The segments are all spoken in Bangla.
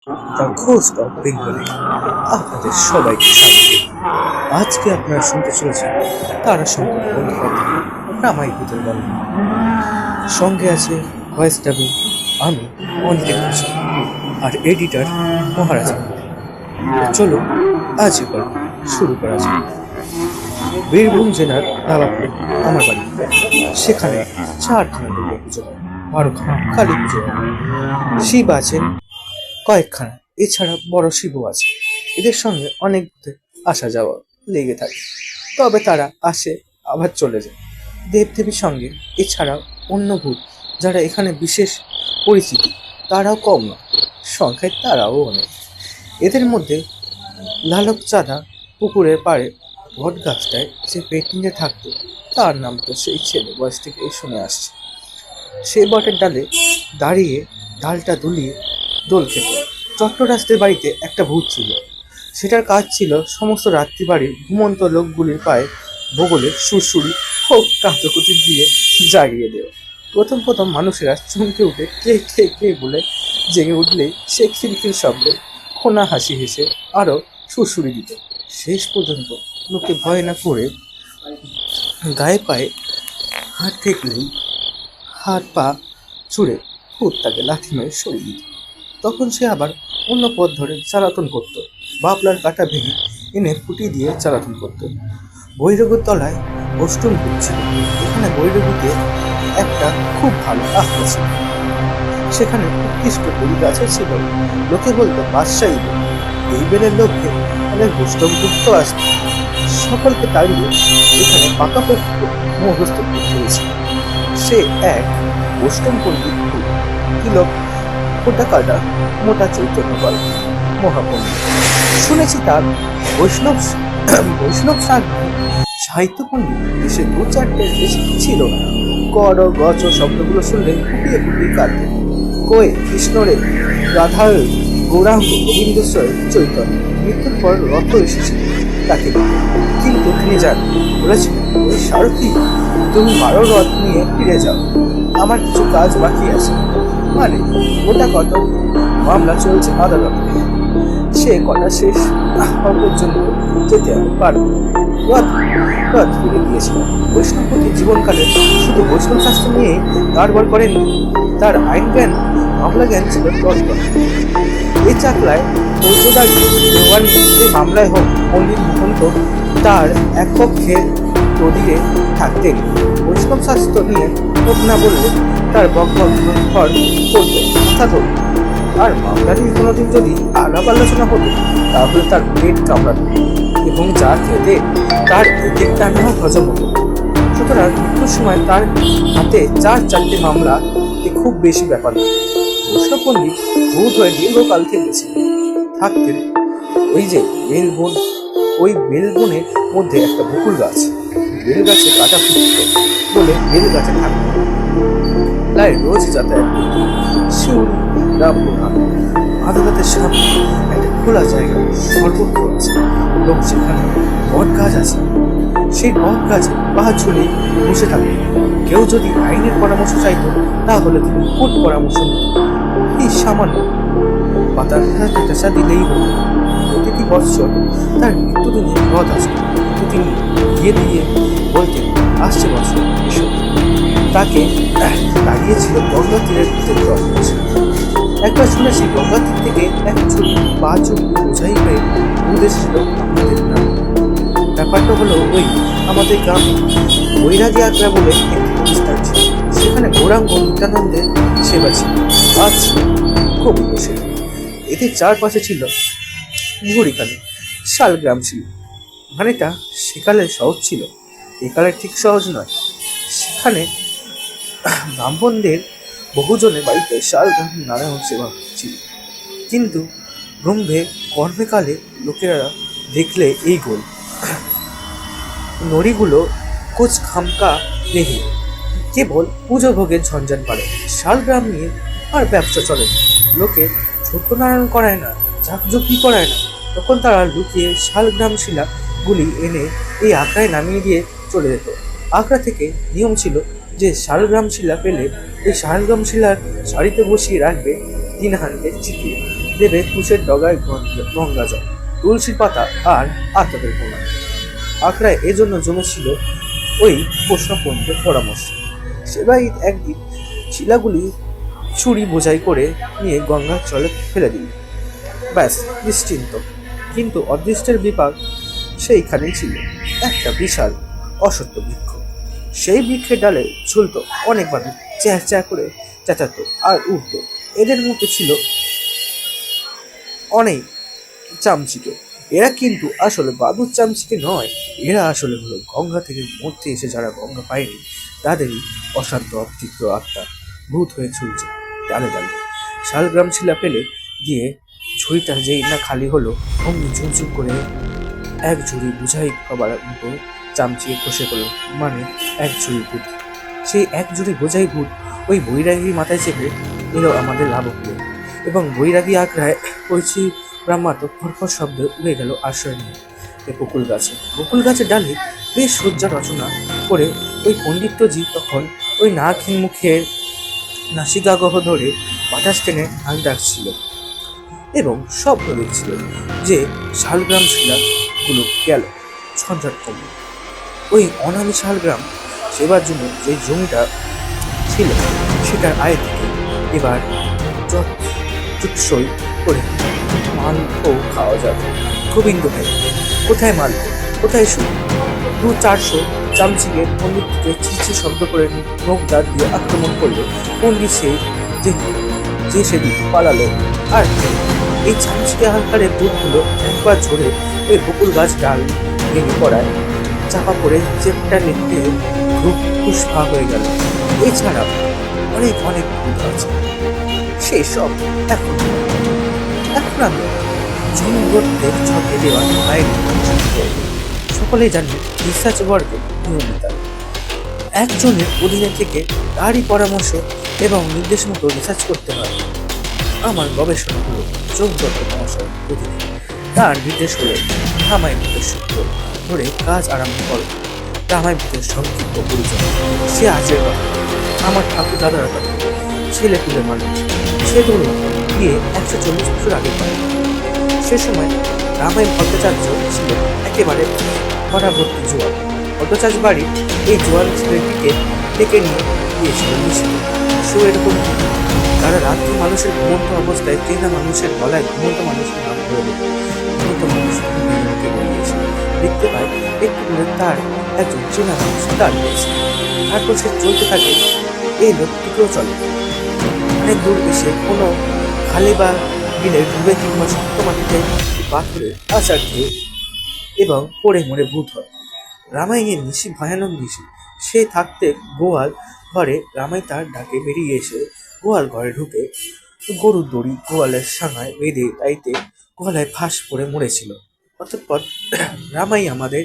দ্য ঘোস্ট অফ বেঙ্গলি আপনাদের সবাইকে স্বাগত। আজকে আপনারা শুনতে চলেছেন তারা সম্পর্কে কথা রামাই ভূতের গল্প। সঙ্গে আছে ভয়েস ডাবিং আমি অনিকেত ঘোষাল আর এডিটর মহারাজা। চলো আজ গল্প শুরু করা যাক। বীরভূম জেলার লাভাপুরে আমার বাড়ি। সেখানে 4খানা দুর্গা পুজো হয়, 12খানা কালী পুজো হয়, শিব আছেন কয়েকখানা, এছাড়া বড় শিবও আছে। এদের সঙ্গে অনেক ভূতের আসা যাওয়া লেগে থাকে, তবে তারা আসে আবার চলে যায় দেবদেবীর সঙ্গে। এছাড়াও অন্য ভূত যারা এখানে বিশেষ পরিচিতি তারাও কম নয়, সংখ্যায় তারাও অনেক। এদের মধ্যে লালক চাঁদা পুকুরের পাড়ে বট গাছটায় যে পেটিংয়ে থাকতো তার নাম তো সেই ছেলে বয়স থেকে শুনে আসছে। সেই বটের ডালে দাঁড়িয়ে ডালটা দুলিয়ে দোল খেত। চট্টরাজদের বাড়িতে একটা ভূত ছিল, সেটার কাজ ছিল সমস্ত রাত্রি বাড়ির ঘুমন্ত লোকগুলির পায়ে বগলে সুরসুরি ও কাঁচকুচি দিয়ে জাগিয়ে দেয়। প্রথম প্রথম মানুষেরা চমকে উঠে কে কে কে বলে জেগে উঠলেই সে খিলখিল শব্দে খোনা হাসি হেসে আরও সুরসুরি দিত। শেষ পর্যন্ত লোকে ভয় না করে গায়ে পায়ে হাত ঠেকলেই হাত পা ছুঁড়ে ভূত তাকে লাথি মেরে সরিয়ে দিত। তখন সে আবার অন্য পথ ধরে চালাতন করত, বাবলার কাটা ভেঙে এনে ফুটিয়ে দিয়ে চালাতন করত। বৈরবীর তলায় অষ্টম ভূত ছিল। এখানে বৈরবীতে একটা খুব ভালো আস্থা ছিল। সেখানে উৎকৃষ্ট বেল গাছও ছিল, লোকে বলতো বাদশাহী বেল। এই বেলের লোভে অনেক অষ্টম ভূত আসত। সকলকে তাড়িয়ে এখানে পাকাপোক্ত মুখস্থ করেছিল। সে এক অষ্টম পণ্ডিত ভূত, তিলক ফোটা কাটা মোটা চৈতন্য বলে মহাপণ্ডিত। শুনেছি তার বৈষ্ণব বৈষ্ণব সাহিত্য পণ্ডিত দেশে 2-4টের বেশি ছিল না। কর গচ শব্দগুলো শুনলে ফুটিয়ে ফুটিয়ে কাঁদতেন। কয়ে কৃষ্ণরে রাধারে গৌরাঙ্গ গোবিন্দেশ্বর চৈতন্য। মৃত্যুর পর রথ এসেছিল তাকে দিতে, কিন্তু তিনি যান বলেছিলেন, ওই সারথি তুমি 12 রথ নিয়ে ফিরে যাও, আমার কিছু কাজ বাকি আছে। মানে ওটা কত মামলা চলছে আদালতে, সে কটা শেষ হওয়ার পর্যন্ত যেতে আমি পারবো। রথ ফিরে দিয়েছিলাম। বৈষ্ণবপতি জীবনকালে শুধু বৈষ্ণব শাস্ত্র নিয়ে কারবার করেননি, তার আইন জ্ঞান মামলা জ্ঞান ছিল তৎপর। এই চাকলায় ফৌজদারি দেওয়ানি যে মামলায় হোক পণ্ডিত মুখন্ত তার এক পক্ষে তদিরে থাকতেন। বৈষ্ণব শাস্ত্র নিয়ে হোক না বললে তার বকবক ঘর করতো, কথা ধরত। আর মামলা নিয়ে কোনোদিন যদি আলাপ আলোচনা হতো তাহলে তার পেট কামড়াতো এবং যা খেতে তার একের টানাও হজম হতো। সুতরাং মৃত্যুর সময় তার হাতে 4-4টে মামলা খুব বেশি ব্যাপার নয়। বৈষ্ণব পণ্ডিত ভূত হয়ে দীর্ঘকাল থেকেছে থাকতেন ওই যে বেলবন। ওই বেলবনের মধ্যে একটা বকুল গাছ, বেল গাছে কাটা ফুটতো বলে বেল গাছে থাকতো। প্রায় রোজ যাতায়াত করত। শিউর রামপুরহাট আদালতের সামনে একটা খোলা জায়গা সর্বত্র আছে লোক, সেখানে বট গাছ আছে। সেই বট গাছে পা ঝুলে বসে থাকত। কেউ যদি আইনের পরামর্শ চাইতো তাহলে তিনি কোর্ট পরামর্শ নিত। এই সামান্য পাতার কাঁচা দিলেই হতো। প্রতিটি বৎসর তার মৃত্যুদিনে রথ আসত, তিনি গিয়ে দিয়ে বলতেন, আসছে বৎসর এসো। তাকে দাঁড়িয়েছিল গঙ্গা তীরের ভূতের রথ। একবার শুনেছি গঙ্গা তীর থেকে এক ছুরি 5 জন বোঝাই হয়ে ভূত এসেছিল আমাদের গ্রামে। ব্যাপারটা হলো ওই আমাদের গ্রামে বৈরাগী আগ্রা বলে একটি প্রতিষ্ঠান ছিল, সেখানে গৌরাঙ্গ নিত্যানন্দের সেবা ছিল, আজ ছিল কবি বসে। এদের চারপাশে ছিল ঘড়িখানি শালগ্রাম ছিল। ওখানেটা সেকালের সহজ ছিল, একালের ঠিক সহজ নয়। সেখানে ব্রাহ্মণদের বহুজনের বাড়িতে শালগ্রাম নারায়ণ সেবা ছিল, কিন্তু ব্রহ্মে কর্মেকালে লোকেরা দেখলে এই গোল নড়িগুলো কোচ খামকা নেহি, কেবল পুজো ভোগের ঝঞ্ঝাট বাড়ে। শালগ্রাম নিয়ে আর ব্যবসা চলে না, লোকে সত্যনারায়ণ করায় না, ঝাঁকঝুঁকি করায় না। তখন তারা লুকিয়ে শালগ্রাম শিলাগুলি এনে এই আখড়ায় নামিয়ে দিয়ে চলে যেত। আখড়া থেকে নিয়ম ছিল যে শালগ্রাম শিলা পেলে এই শালগ্রাম শিলার শাড়িতে বসিয়ে রাখবে 3 হান্ডে চিতিয়ে। দেবে কুশের ডগায় গঙ্গা জল, তুলসীর পাতা আর আতরের কোনা। আখড়ায় এজন্য জমেছিল ওই প্রশ্নপণ্ডিতের পরামর্শ। সেবাই একদিন শিলাগুলি ছুরি বোঝাই করে নিয়ে গঙ্গার জলে ফেলে দিল। ব্যাস, নিশ্চিন্ত। কিন্তু অদৃষ্টের বিপাক সেইখানেই ছিল একটা বিশাল অসত্য বৃক্ষ। সেই বৃক্ষের ডালে ঝুলত অনেক বাদুড়, চ্যাঁ চ্যাঁ করে চেঁচাতো আর উঠতো। এদের মধ্যে ছিল অনেক চামচিকে। এরা কিন্তু আসলে বাদুর চামচিকে নয়, এরা আসলে হলো গঙ্গা থেকে মরতে এসে যারা গঙ্গা পায়নি তাদেরই অশান্ত অতৃপ্ত আত্মা ভূত হয়ে ঝুলছে ডালে ডালে। শালগ্রাম শিলা ফেলে দিয়ে ঝুড়িটা যেই না খালি হলো, অমনি ঝুমঝুম করে এক ঝুড়ি বুঝাই খাবার মতো চামচিয়ে খসে পড়ল, মানে এক ঝুড়ি ভূত। সেই এক ঝুড়ি বোঝাই ভূত ওই বৈরাগীর মাথায় চেপে এলো আমাদের লাভপুরে, এবং বৈরাগী আগ্রায় কইছি ব্রাহ্মাত ফরফর শব্দে উড়ে গেল আশ্রয় নিয়ে বকুল গাছে। বকুল গাছের ডালে বেশ সজ্জা রচনা করে ওই পণ্ডিতজি তখন ওই নাকহীন মুখে নাসিকাগহ ধরে বাতাস টেনে হাল ডাকছিল এবং স্বপ্ন দেখছিল যে শালগ্রাম শিলাগুলো গেল, ঝঞ্ঝাট কমল। ওই অনামি শালগ্রাম সেবার জন্য যে জমিটা ছিল সেটার আয় থেকে এবার চুটসই করে মালও খাওয়া যাবে। গোবিন্দ ভাই, কোথায় মাল, কোথায় সুর? 200-400 চামচিকে পণ্ডিতকে চিচি শব্দ করে নখ দাঁত দিয়ে আক্রমণ করলো। পণ্ডিত যে সেদিন পালালো। আর এই চামচিকে আকারে ভূতগুলো একবার ঝরে ওই বকুল গাছ ডাল ভেঙে পড়ায় চাপা পড়ে চেপটা লেপটে ফুসফা হয়ে গেল। এছাড়া অনেক অনেক ভূত আছে, সেই সব এখন এখন আমি জনগণদের ছকে দেওয়া আইন সকলেই জানি রিসার্চ ওয়ার্কের নিয়মিতা। একজনের অধীনে থেকে তারই পরামর্শ এবং নির্দেশ মতো রিসার্চ করতে হয়। আমার গবেষণা হলো যোগদত্ত মহাশয়ের অধীনে। তার নির্দেশ হলো রামায়ণের সূত্র ধরে কাজ আরম্ভ করো। রামায়ণের সংক্ষিপ্ত পরিচয়। সে আছে আমার ঠাকুর দাদারা কথা, ছেলে পুলে মানুষ। সে ধরুন গিয়ে 140 বছর আগে পায়। সে সময় রামায়ণ ভট্টাচার্য ছিল একেবারে ভরাভর্তি জোয়ান। ভট্টাচার্য বাড়ি এই জোয়ান ছেলেটিকে ডেকে নিয়ে গিয়েছিল মিশিয়ে। সো এরকম তারা রাত্রি মানুষের ঘুমন্ত অবস্থায় চেনা মানুষের গলায় ঘুমন্ত মানুষের নাম ধরে দেবে। ঘুমন্ত মানুষ বলিয়েছে, দেখতে পায় একটু দূরে তার একজন চেনা মানুষ দাঁড়িয়ে আছে। তারপর সে চলতে থাকে, এই লোকটিকেও চলে। অনেক দূর এসে কোনো খালি বা বিলে ডুবে কিংবা শক্ত মাটিতে পাথরে আচার খেয়ে এবং পড়ে মরে ভূত হয়। রামাইয়ের নিশি ভয়ানক নিশি। সে থাকতে গোয়াল ঘরে রামাই তার ডাকে বেরিয়ে এসে গোয়াল ঘরে ঢুকে গরুর দড়ি গোয়ালের সাঙায় বেঁধে তাইতে গলায় ফাঁস পড়ে মরেছিল। অতঃপর রামাই আমাদের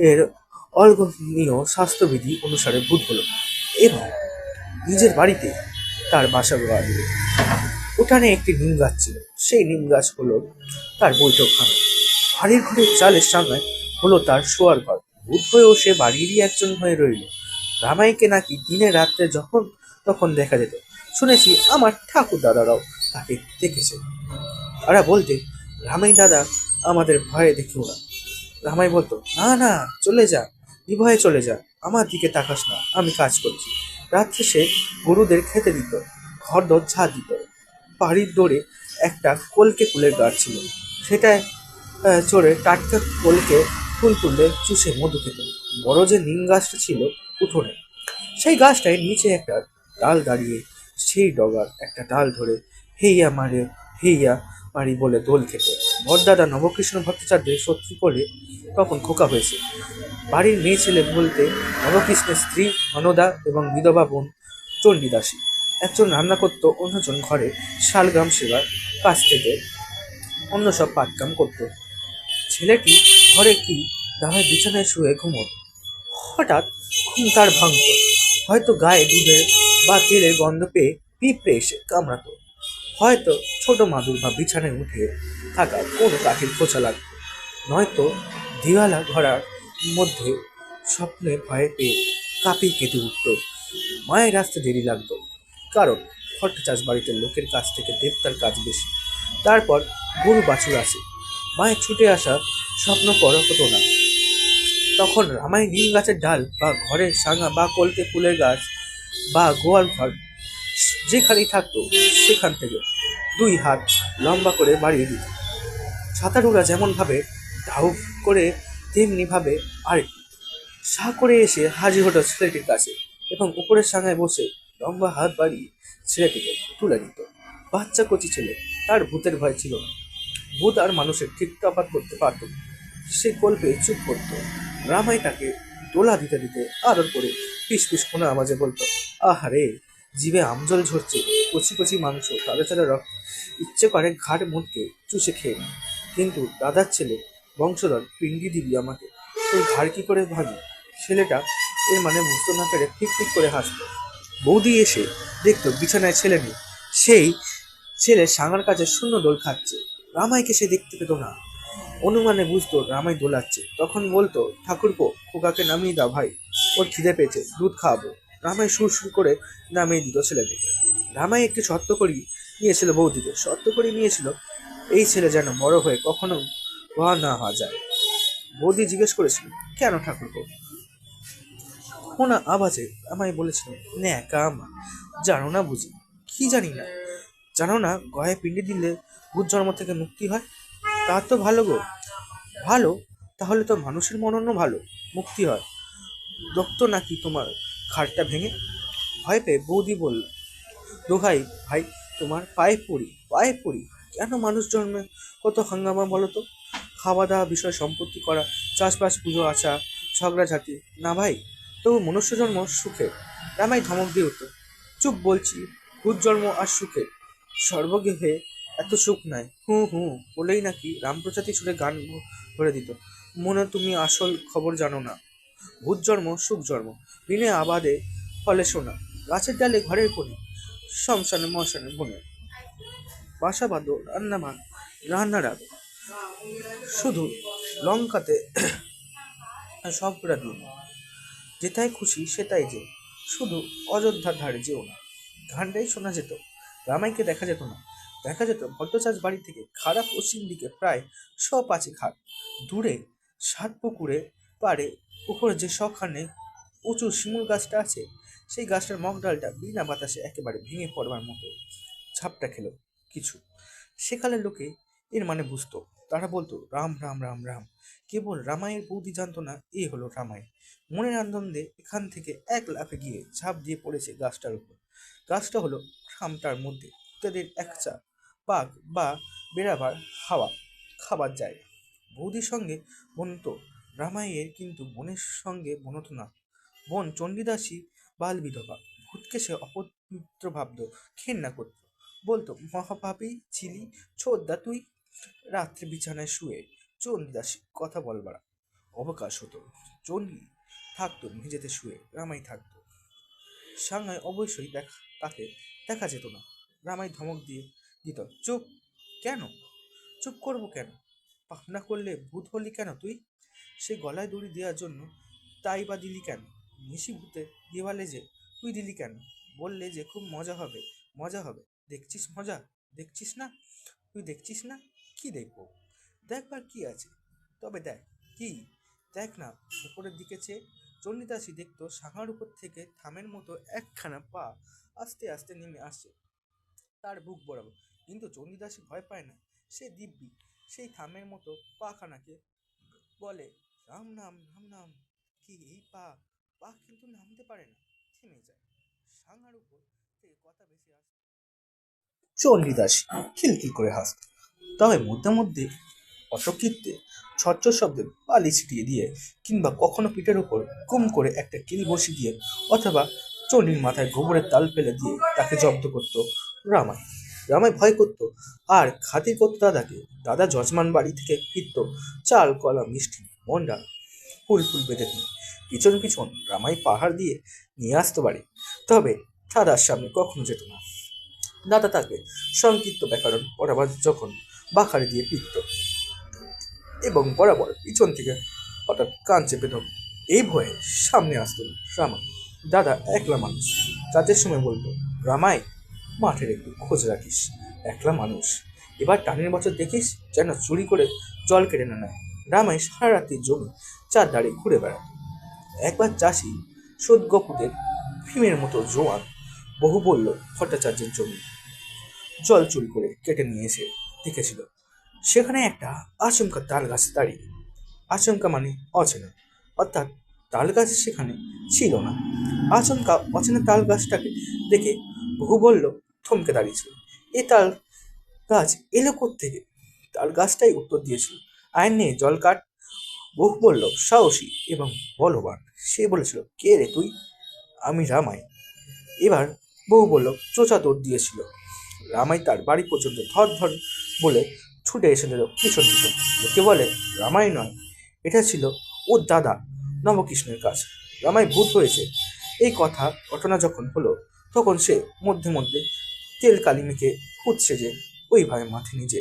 এর অলগনীয় স্বাস্থ্যবিধি অনুসারে ভূত হলো এবং নিজের বাড়িতে তার বাসা গড়া দিল। উঠানে একটি নিম গাছ ছিল, সেই নিম গাছ হলো তার বৈঠকখানা। বাড়ির ঘরের চালের সামনে হলো তার শোয়ার ঘর। ভূত হয়েও সে বাড়িরই একজন হয়ে রইল। রামাইকে নাকি দিনে রাত্রে যখন তখন দেখা যেত। শুনেছি আমার ঠাকুর দাদারাও তাকে দেখেছে। তারা বলতে, রামাই দাদা আমাদের ভয়ে দেখিও না। রামাই বলতো, না না, চলে যা, নিভয়ে চলে যা, আমার দিকে তাকাস না, আমি কাজ করছি। রাত্রে সে গরুদের খেতে দিত, ঘর দর ঝাঁ দিত। বাড়ির দৌড়ে একটা কলকে কুলের গাছ ছিল, সেটায় চড়ে টাটকা কলকে ফুল তুললে চুষে মধু খেত। বড় যে নিম গাছটা ছিল উঠোনে, সেই গাছটায় নিচে একটা ডাল দাঁড়িয়ে, সেই ডগার একটা ডাল ধরে হেইয়া মারে হেইয়া মারি বলে দোল খেত। বড়দাদা নবকৃষ্ণ ভট্টাচার্যের শত্রু বলে তখন খোকা হয়েছে। বাড়ির মেয়ে ছেলে বলতে নবকৃষ্ণের স্ত্রী অনদা এবং বিধবা বোন চণ্ডীদাসী। একজন রান্না করতো, অন্যজন ঘরে শালগ্রাম সেবার কাছ থেকে অন্য সব পাটকাম করতো। ছেলেটি ঘরে কি দামের বিছানায় শুয়ে ঘুমোত। হঠাৎ ঘুম তার ভাঙত, হয়তো গায়ে দুধের বা তেলের গন্ধ পেয়ে পিঁপড়ে এসে কামড়াতো, হয়তো ছোট মাদুর বা বিছানায় উঠে থাকা কোনো কাঠির খোঁচা লাগতো, নয়তো দিওয়ালা ঘরার মধ্যে স্বপ্নে ভয়ে পেয়ে কাঁপিয়ে কেটে উঠত। মায়ের আসতে দেরি লাগতো, কারণ ভট্টাচার্য বাড়িতে লোকের কাছ থেকে দেবতার কাজ বেশি। তারপর গরু বাছুর আসে। মায়ের ছুটে আসা স্বপ্ন করা হতো না। তখন রামাই নিম গাছের ডাল বা ঘরের সাঙা বা কলকে ফুলের গাছ বা গোয়াল ঘর যেখানেই থাকতো সেখান থেকে 2 হাত লম্বা করে বাড়িয়ে দিত। সাঁতারুরা যেমন ভাবে ঢাউ করে তেমনি ভাবে আর সা করে এসে হাজির হতো ছেলেটির কাছে এবং উপরের সাঙায় বসে লম্বা হাত বাড়িয়ে ছেলেটিকে তুলে দিত। বাচ্চা কচি ছেলে, তার ভূতের ভয় ছিল না। ভূত আর মানুষের ঠিক তফাৎ করতে পারত না। সে গল্পে চুপ করতো। রামাই তাকে দোলা দিতে দিতে আদর করে পিস পিস কোনো আওয়াজে বলতো, আহারে, জিভে আমজল ঝরছে, কচি কচি মাংস, তাজা তাজা রক্ত, ইচ্ছে করে ঘাড় মুটকে চুষে খেয়ে নি। কিন্তু দাদার ছেলে, বংশধর, পিন্ডি দিবি আমাকে, তোর ঘাড় কি করে ভাঙি? ছেলেটা এর মানে বুঝতে না পেরে ফিক ফিক করে হাসতো। বৌদি এসে দেখতো বিছানায় ছেলে নেই। সেই ছেলে সাঙার কাছে শূন্য দোল খাচ্ছে। রামাইকে সে দেখতে পেত না। অনুমানে বুঝতো রামাই দোলাচ্ছে। তখন বলতো, ঠাকুরপো, খোকাকে নামিয়ে দাও ভাই, ওর খিদে পেয়েছে, দুধ খাওয়াবো। রামাই সুর সুর করে নামিয়ে দিত ছেলেটিকে। রামাই একটি শর্ত করি নিয়েছিল বৌদিকে, শর্ত করে নিয়েছিল এই ছেলে যেন বড় হয়ে কখনো ভয় না হওয়া যায়। বৌদি জিজ্ঞেস করেছিল, কেন ঠাকুরপো? কোনা আওয়াজে রামাই বলেছিল, ন্যাকা আমা, জানো না বুঝি? কি জানি না? জানো না গয়ে পিণ্ডি দিলে ভূত জন্ম থেকে মুক্তি হয়? তা তো ভালো গো। ভালো? তাহলে তো মানুষের মননও ভালো, মুক্তি হয়। রক্ত নাকি তোমার ঘাড়টা ভেঙে? ভয় পেয়ে বৌদি বলল, দোহাই ভাই, তোমার পায়ে পড়ি, পায়ে পড়ি। কেন মানুষ জন্মে কত হাঙ্গামা বলো তো? খাওয়া দাওয়া, বিষয় সম্পত্তি করা, চাষবাস, পুজো আচা, ঝগড়াঝাটি, না ভাই, তবু মনুষ্য জন্ম সুখে। রামাই ধমক দিয়ে উঠত, চুপ বলছি, ভূত জন্ম আর সুখে, সর্বগেহে এত সুখ নাই। হু হু বলেই নাকি রামপ্রজাতি সুরে গান ভরে দিত, মনে তুমি আসল খবর জানো না, ভূত জন্ম সুখ জন্ম, বিনে আবাদে ফলে শোনা, গাছের ডালে ঘরের কোণে, শ্মশানে মশানে বনে, বাসা বাঁধো, রান্না রাখো, শুধু লঙ্কাতে সব দিন, যেটাই খুশি সেটাই যে, শুধু অযোধ্যার ধারে যেও না। গানটাই শোনা যেত। রামাইকে দেখা যেত না। দেখা যেত ভট্টচাষ বাড়ি থেকে খারাপ পশ্চিম দিকে প্রায় 100 ঘাট দূরে 7 পুকুরে পাড়ে উপরে যে সখানে উঁচু শিমুল গাছটা আছে, সেই গাছটার মগ ডালটা বিনা বাতাসে একেবারে ভেঙে পড়বার মতো ঝাপটা খেলো কিছু। সেকালের লোকে এর মানে বুঝতো। তারা বলতো, রাম রাম রাম রাম। কেবল রামায়ের বৌদি জানতো না এ হলো রামায়। মনের আনন্দে এখান থেকে 1 লাফে গিয়ে ঝাঁপ দিয়ে পড়েছে গাছটার উপর। গাছটা হলো খামটার মধ্যে ভূতেদের একচা পাক বা বেড়াবার হাওয়া খাবার জায়গা। বৌদির সঙ্গে বনতো রামায়ের, কিন্তু বোনের সঙ্গে বনতো না। বোন চণ্ডীদাসী বাল বিধবা, ভূতকে সে অপবিত্র ভাবত, ঘেন্না করত। বলতো, মহাপাপী ছিলি ছোদ্দা তুই। রাত্রে বিছানায় শুয়ে চণ্ডীদাসী কথা বলবার অবকাশ হতো। চণ্ডী থাকতো মেঝেতে শুয়ে, রামাই থাকতো সাঙ্গায়, অবশ্যই তাকে দেখা যেত না। রামাই ধমক দিয়ে দিত, চুপ। কেন চুপ করবো কেন? পাপ না করলে ভূত হলি কেন তুই? সে গলায় দড়ি দেওয়ার জন্য তাই বা দিলি কেন? নিশি ভূতে দেওয়ালে যে তুই দিলি কেন? বললে যে খুব মজা হবে, মজা হবে। দেখছিস মজা? দেখছিস না? তুই দেখছিস না? কি দেখবো? দেখবার কি আছে? তবে দেখ। কি? দেখ না উপরের দিকে চেয়ে। চণ্ডীদাসী দেখতো সাঙার উপর থেকে থামের মতো একখানা পা আস্তে আস্তে নেমে আসছে তার বুক বরাবর। কিন্তু চণ্ডীদাসী ভয় পায় না। সে দিব্যি সেই থামের মতো পাখানাকে বলে, রাম নাম রাম নাম। কি এই পা? পা কিন্তু নামতে পারে না, থেমে যায়। সাঙার উপর থেকে কথা বেশি আসে। চণ্ডীদাসী খিলখিল করে হাসত, তবে মধ্যে মধ্যে অতকৃত্যে ছচ্ছর শব্দে বালি ছিটিয়ে দিয়ে, কিংবা কখনো পিঠের উপর কুম করে একটা কিল বসিয়ে দিয়ে, অথবা চণ্ডীর মাথায় গোবরের তাল ফেলে দিয়ে তাকে জব্দ করত রামাই। রামাই ভয় করত আর খাতির করত দাদাকে। দাদা যজমান বাড়ি থেকে ফিরত চাল, কলা, মিষ্টি, মন্ডা, ফুল ফুল বেঁধে দিয়ে। পিছন পিছন রামাই পাহাড় দিয়ে নিয়ে আসতো বাড়ি। তবে দাদার সামনে কখনো যেত না। দাদা তাকে সংক্ষিপ্ত ব্যাকরণ পড়াবার যখন বাখারে দিয়ে পিটত এবং বরাবর পিছন থেকে হঠাৎ কান চেপে ধরত। এই ভয়ে সামনে আসতো না রামাই। দাদা একলা মানুষ, কাজের সময় বলতো, রামাই মাঠের একটু খোঁজ রাখিস, একলা মানুষ, এবার টানের বছর দেখিস যেন চুরি করে জল কেটে না নেয়। রামাই সারা রাত্রি জমি চার ধারে ঘুরে বেড়ায়। একবার চাষি সদ্যপুতের ভীমের মতো জোয়ান বহু বলল ভট্টাচার্যের জমি জল চুরি করে কেটে নিয়ে এসে দেখেছিল সেখানে একটা আচমকা তাল গাছ দাঁড়িয়ে। আচমকা মানে অচেনা, অর্থাৎ তাল গাছ সেখানে ছিল না। আচমকা অচেনা তাল গাছটাকে দেখে বহু বলল থমকে দাঁড়িয়েছিল, এ তাল গাছ এলো থেকে? তাল গাছটাই উত্তর দিয়েছিল, আইন নিয়ে জল কাট। বহু বলল সাহসী এবং বলবান। সে বলেছিল, কে রে তুই? আমি রামাই। এবার বউ বলল, চোচা দৌড় দিয়েছিল। রামাই তার বাড়ি পর্যন্ত ধর ধর বলে ছুটে এসেছিল পিছন পিছন। লোকে বলে রামাই নয়, এটা ছিল ওর দাদা নবকৃষ্ণের কাজ। রামাই ভূত হয়েছে এই ঘটনা যখন হলো তখন সে মধ্যে মধ্যে তেল কালি মেখে ভূত সেজে ওইভাবে মাঠে নিজে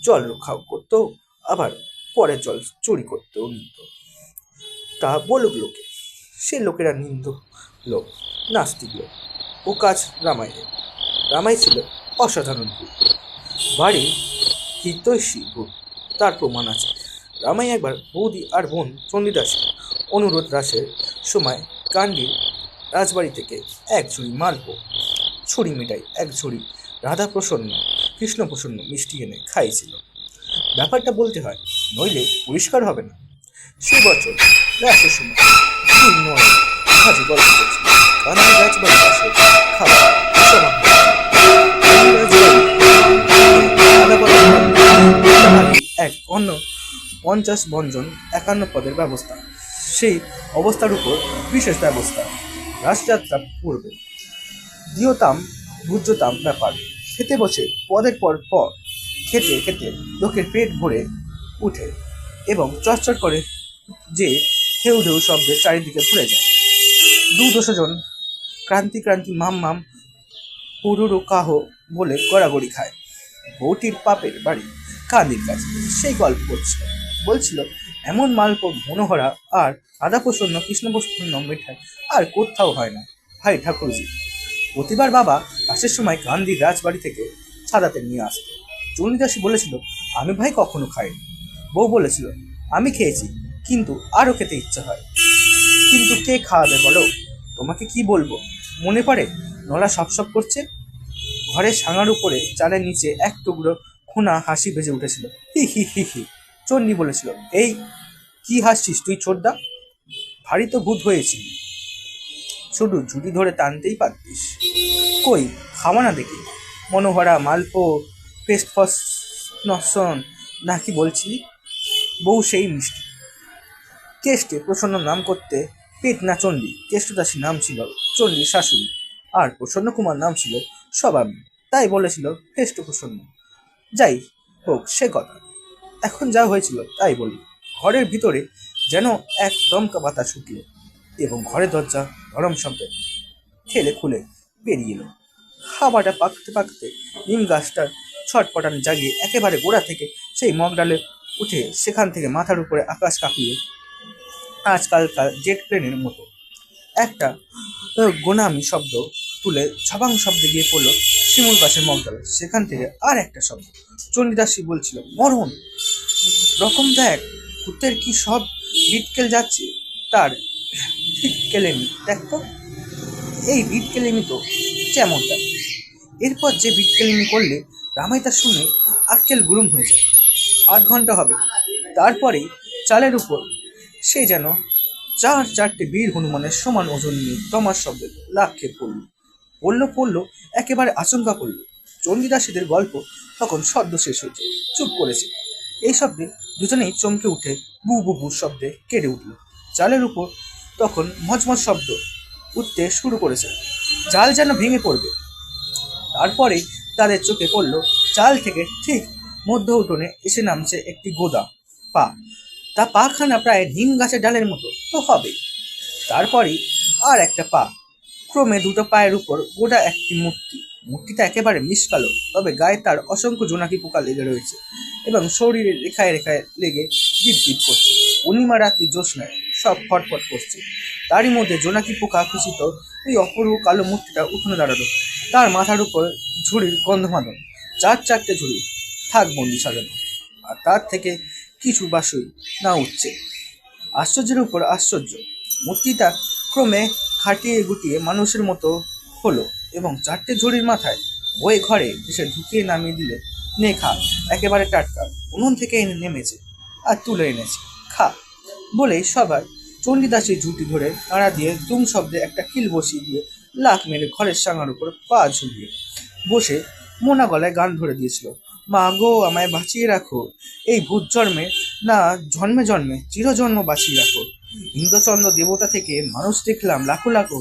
জল রক্ষাও করতো, আবার পরের জল চুরি করতেও নিত। তা বলুক লোকে, সে লোকেরা নিন্দ লোক, নাস্তিক লোক। ও কাজ রামাইয়ের। রামাই ছিল অসাধারণ ভূত, বাড়ি হিতৈষী ভূত, তার প্রমাণ আছে। রামাই একবার বৌদি আর বোন চণ্ডীদাসের অনুরোধ রাসের সময় কান্ডির রাজবাড়ি থেকে এক ঝুড়ি মালপো, ছুরি মিঠাই, এক ঝুড়ি রাধাপ্রসন্ন কৃষ্ণপ্রসন্ন মিষ্টি এনে খাইছিল। ব্যাপারটা বলতে হয়, নইলে পরিষ্কার হবে না। সে বছর রাসের সময় দুই নয় হাজি গল্প করছিল কান্দির রাজবাড়ির পাশে খাওয়া এক অন্য 50 বঞ্জন 51 পদের ব্যবস্থা। সেই অবস্থার উপর বিশেষ ব্যবস্থা। রাসযাত্রা পূর্বে দিয়তাম ভুজ্যতাম ব্যাপার। খেতে বসে পদের পর পর খেতে খেতে লোকের পেট ভরে উঠে এবং চটচট করে যে ঢেউ ঢেউ শব্দের চারিদিকে ভরে যায়। 200 জন ক্রান্তি ক্রান্তি মাম মাম পুরুরু কাহ বলে গড়াগড়ি খায়। বউটির পাপের বাড়ি কান্দির কাছে। সেই গল্প করছিল, বলছিল এমন মালপো মনোহরা আর রাধাপ্রসন্ন কৃষ্ণপ্রসন্ন মিঠাই আর কোথাও হয় না ভাই ঠাকুরজি। প্রতিবার বাবা রাসের সময় কান্দির রাজবাড়ি থেকে ছাদাতে নিয়ে আসতো। চণ্ডীদাসী বলেছিল, আমি ভাই কখনো খাইনি। বউ বলেছিল, আমি খেয়েছি, কিন্তু আরও খেতে ইচ্ছা হয়। কিন্তু কে খাওয়াবে বলো? তোমাকে কি বলবো, মনে পড়ে নলা সপ করছে। ঘরের সাঙার উপরে চালের নিচে এক টুকরো খুনা হাসি বেজে উঠেছিল। হি হি হি হি। চণ্ডী বলেছিল, এই কি হাসছিস তুই ছোটদা? ভারী তো ভূত হয়েছিল, শুধু ঝুঁটি ধরে টানতেই পারতিস। কই খাওয়া না দেখি। মনোহরা মালপো পেস্টফস নসন নাকি বলছিলি? বউ সেই মিষ্টি। কেষ্টে প্রসন্ন নাম করতে পেট না চণ্ডী। কেষ্টদাসী নাম ছিল চণ্ডীর শাশুড়ি, আর প্রসন্ন কুমার নাম ছিল স্বভাবী, তাই বলেছিল কেষ্ট প্রসন্ন। যাই হোক সে কথা, এখন যা হয়েছিল তাই বলি। ঘরের ভিতরে যেন এক দমকা বাতাস উঠল এবং ঘরের দরজা গরম শব্দে ঠেলে খুলে বেরিয়ে এলো। হাওয়াটা পাকতে পাকতে নিম গাছটার ছটপটান জাগিয়ে একেবারে গোড়া থেকে সেই মগডালে উঠে সেখান থেকে মাথার উপরে আকাশ কাঁপিয়ে আজকালকার জেট প্লেনের মতো একটা গোনামি শব্দ তুলে ছবাং শব্দে গিয়ে পড়লো শিমুল পাশের মগডালে। সেখান থেকে আর একটা শব্দ। চণ্ডীদাসী বলছিল, মরণ রকম দেখ, কুত্তের কি সব বিটকেল যাচ্ছে তার কেলেমি দেখ তো। এই বিটকেলেমি তো যেমনটা। এরপর যে বিটকেলেমি করলে রামাই তা শুনে আক্কেল গুরুম হয়ে যায়। 8 ঘন্টা হবে, তারপরেই চালের উপর সে যেন 4 বীর হনুমানের সমান ওজন নিয়ে তমার শব্দে লাফিয়ে পড়ল একেবারে আচমকা করল। চণ্ডীদাসীদের গল্প তখন সদ্য শেষ হয়েছে, চুপ করেছে। এই শব্দে দুজনেই চমকে উঠে বু বু বু শব্দে কেঁদে উঠল। চালের উপর তখন মজমজ শব্দ উঠতে শুরু করেছে, চাল যেন ভেঙে পড়বে। তারপরে তাদের চোখে পড়ল চাল থেকে ঠিক মধ্য উঠোনে এসে নামছে একটি গোদা পা। তা পাখানা প্রায় নিম গাছের ডালের মতো তো হবে। তারপরেই আর একটা পা, ক্রমে 2টো পায়ের উপর গোটা একটি মূর্তিটা একেবারে মিশকালো, তবে গায়ে তার অসংখ্য জোনাকি পোকা লেগে রয়েছে এবং শরীরের রেখায় রেখায় লেগে ডিপ ডিপ করছে। পূর্ণিমা রাত্রি জ্যোৎস্নায় সব ফটফট করছে। তারই মধ্যে জোনাকি পোকা খুশিত ওই অপূর্ব কালো মূর্তিটা উঠোনে দাঁড়ালো। তার মাথার উপর ঝুড়ির গন্ধমাদন, 4 ঝুড়ি, থাক বন্দি সাজানো, আর তার থেকে কিছু বাসই না উঠছে। আশ্চর্যের উপর আশ্চর্য, মূর্তিটা ক্রমে খাটিয়ে গুটিয়ে মানুষের মতো হলো এবং 4টে ঝুড়ির মাথায় বয়ে ঘরে এসে ঢুকিয়ে নামিয়ে দিলে, নে খা, একেবারে টাটকা, উনুন থেকে এনে নেমেছে আর তুলে এনেছে, খা বলেই সবার চণ্ডীদাসী ঝুঁটি ধরে নাড়া দিয়ে দুম শব্দে একটা কিল বসিয়ে দিয়ে লাফ মেরে ঘরের সাঙার উপর পা ঝুলিয়ে বসে মোনা গলায় গান ধরে দিয়েছিল, মা গো আমায় বাঁচিয়ে রাখো, এই ভূত জন্মে না জন্মে জন্মে চিরজন্ম বাঁচিয়ে রাখো। ইন্দ্রচন্দ্র দেবতা থেকে মানুষ দেখলাম লাখো লাখো,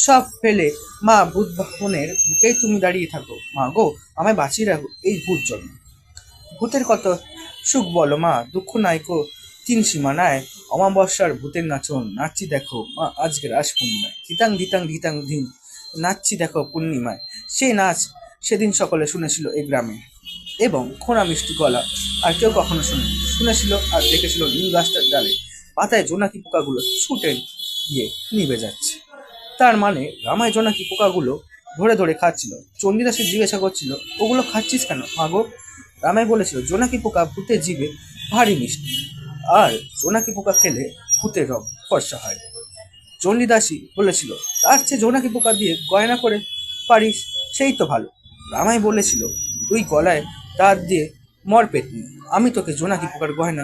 সব ফেলে মা ভূত ভবনের বুকেই তুমি দাঁড়িয়ে থাকো, মা গো আমায় বাঁচিয়ে রাখো এই ভূত জন্মে। ভূতের কত সুখ বলো মা, দুঃখ নাইকো তিন সীমানায়, অমাবস্যার ভূতের নাচন নাচছি দেখো মা আজকের রাস পূর্ণিমায়, ধিতাং ধিতাং ধিতাং ধিন নাচছি দেখো পূর্ণিমায়। সেই নাচ সেদিন সকলে শুনেছিল এই গ্রামে, এবং খোঁড়া মিষ্টি গলা আর কেউ কখনো শুনেছিল আর দেখেছিল নিম গাছটার ডালে পাতায় জোনাকি পোকাগুলো ছুটে গিয়ে নিভে যাচ্ছে। তার মানে রামায় জোনাকি পোকাগুলো ধরে ধরে খাচ্ছিল। চণ্ডীদাসী জিজ্ঞাসা করছিল, ওগুলো খাচ্ছিস কেন মাগো? রামাই বলেছিল, জোনাকি পোকা ভূতের জিভে ভারী মিষ্টি, আর জোনাকি পোকা খেলে ভূতের রং ফর্সা হয়। চণ্ডীদাসী বলেছিল, তার চেয়ে জোনাকি পোকা দিয়ে গয়না করে পারিস সেই তো ভালো। রামাই বলেছিল, তুই গলায় দাঁত দিয়ে মর পেতনি, আমি তোকে জোনাকি পোকার গয়না